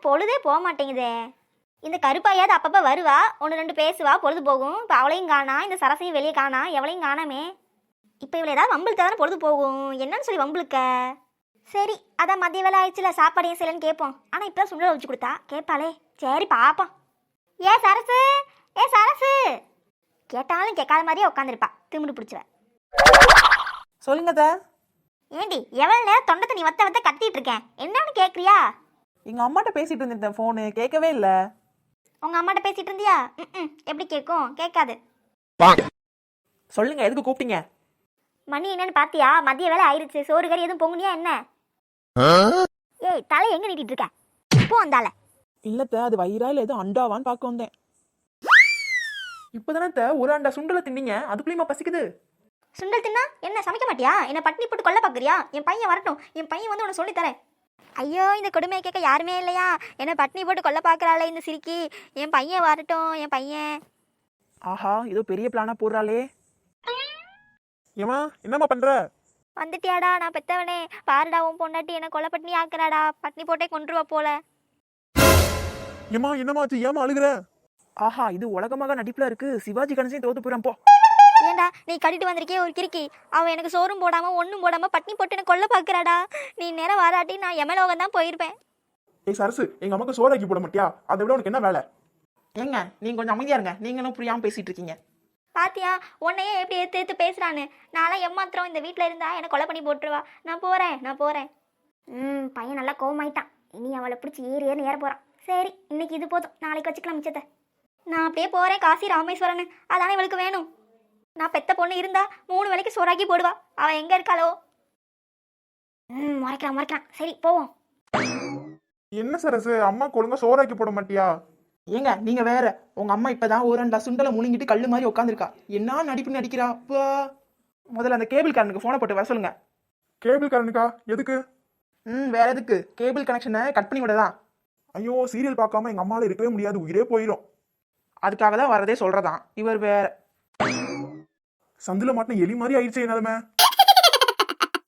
பொழுதே போக மாட்டேங்குதே. இந்த கருப்பாயாவது அப்பப்போ வருவா, ஒன்று ரெண்டு பேசுவா, பொழுது போகும். இப்போ அவளையும் காணா, இந்த சரசையும் வெளியே காணா, எவளையும் காணாமே. இப்போ இவளை ஏதாவது வம்புழுத்தா தானே பொழுது போகும். என்னன்னு சொல்லி வம்புழுக்க? சரி, அதான் மதிய வேலை ஆயிடுச்சுல, சாப்பாடு ஏன் செய்யலன்னு கேட்போம். ஆனால் இப்போ சுண்டல் வச்சு கொடுத்தா கேட்பாளே. சரி பார்ப்போம். ஏ சரசு, ஏ சரசு. கேட்டாலும் கேட்காத மாதிரியே உட்காந்துருப்பா, திமிரு பிடிச்சவ. சொல்லுங்க தா. ஏண்டி எவ்வளோ நேரம் தொண்டை தண்ணி வத்த வத்த கத்திட்டு இருக்கேன், என்னன்னு கேட்குறியா? எங்க அம்மாட்ட பேசிட்டு இருந்தேன், ஃபோனு கேட்கவே இல்லை. உங்கள் அம்மாட்ட பேசிட்டு இருந்தியா? எப்படி கேட்கும்? கேட்காது. சொல்லுங்க, எதுக்கு கூப்பிட்டீங்க? மணி என்னன்னு பாத்தியா? மதிய வேலை ஆயிடுச்சு. சோறு கறி எதுவும் பொங்குனியா என்ன? ஏய், தலை எங்க நீட்டிட்டு இருக்க? இப்போ வந்தால இல்லத்த, அது வயிறாயில் எதுவும் அண்டாவான்னு பார்க்க வந்தேன். இப்போதானே ஒரு அண்டா சுண்டலை தின்னீங்க, அதுக்குள்ளேயுமா பசிக்குது? சுண்டல் தின்னா என்ன சமைக்க மாட்டியா? என்ன பட்டினி போட்டு கொல்ல பாக்குறியா? என் பையன் வரட்டும், என் பையன் வந்து உன்னை சொல்லி தரேன். ஐயோ, இந்த கொடுமையை கேட்க யாருமே இல்லையா? என்ன பட்டினி போட்டு கொல்ல பாக்குறாளே இந்த சிரிக்கி. என் பையன் வரட்டும், என் பையன். ஆஹா, ஏதோ பெரிய பிளானா போடுறாளே. ஏமா, என்னம்மா பண்ற? வந்துட்டியாடா? நான் பெத்தவனே. பாருடா, உன் பொண்டாட்டி என்ன கொல்ல பட்டினி ஆக்குறாடா. பட்டினி போட்டே கொன்றுவா போல. ஏமா என்னமாச்சு, ஏமா அழுகுற? ஆஹா, இது உலகமாக நடிப்புல இருக்கு. சிவாஜி கணேசன் தோத்து போறான் போ. ஏண்டா நீ கட்டிட்டு வந்திருக்கே ஒரு கிறுக்கி. அவன் எனக்கு சோறும் போடாம ஒன்றும் போடாம பட்டினி போட்டு எனக்கு கொல்ல பாக்குறாடா. நீ நேரம் வாராட்டி நான் எமலோகம் தான் போயிருப்பேன். ஏய் சரசு, எங்க அம்மாக்கு சோறாக்கி போட மாட்டியா? அதை விட உனக்கு என்ன வேலை? ஏங்க, நீங்க கொஞ்சம் அமைதியா இருங்க. நீங்களும் புரியாம பேசிட்டு இருக்கீங்க. பாத்தியா உன்னையே எப்படி எடுத்து எடுத்து பேசுறான்னு. நான்லாம் எம்மாத்திரம் இந்த வீட்டில் இருந்தா என்னை கொலை பண்ணி போட்டுருவா. நான் போறேன். பையன் நல்லா கோவமாயிட்டான். இனி அவளை பிடிச்சி ஏறி ஏற போறான். சரி, இன்னைக்கு இது போதும், நாளைக்கு வச்சுக்கலாம் மிச்சத்தை. நான் அப்படியே போறேன் காசி ராமேஸ்வரன். அதானே இவளுக்கு வேணும். நான் பெத்த பொண்ணு இருந்தா 3 வேளைக்கு சோறாக்கி போடுவா. அவன் எங்க இருக்காளோ? மறைக்கலாம். சரி போவோம். என்ன சரசு, அம்மா ஒழுங்கா சோறாக்கி போட மாட்டியா? ஏங்க, நீங்க வேற. உங்க அம்மா இப்பதான் ஒரு அண்டா சுண்டலை முழுங்கிட்டு கல்லு மாதிரி உட்காந்துருக்கா. என்ன நடிப்பு நடிக்கிறா? முதல்ல அந்த கேபிள் காரனுக்கு போனை போட்டு வர சொல்லுங்க. கேபிள் காரனுக்கா? எதுக்கு? வேற எதுக்கு? கேபிள் கனெக்ஷனை கட் பண்ணி விடதான். ஐயோ, சீரியல் பார்க்காம எங்க அம்மால இருக்கவே முடியாது, உயிரே போயிடும். அதுக்காக தான் வரதே சொல்றதான். இவர் வேற. சந்தில மாட்டின எலி மாதிரி ஆயிடுச்சு நிலைமை.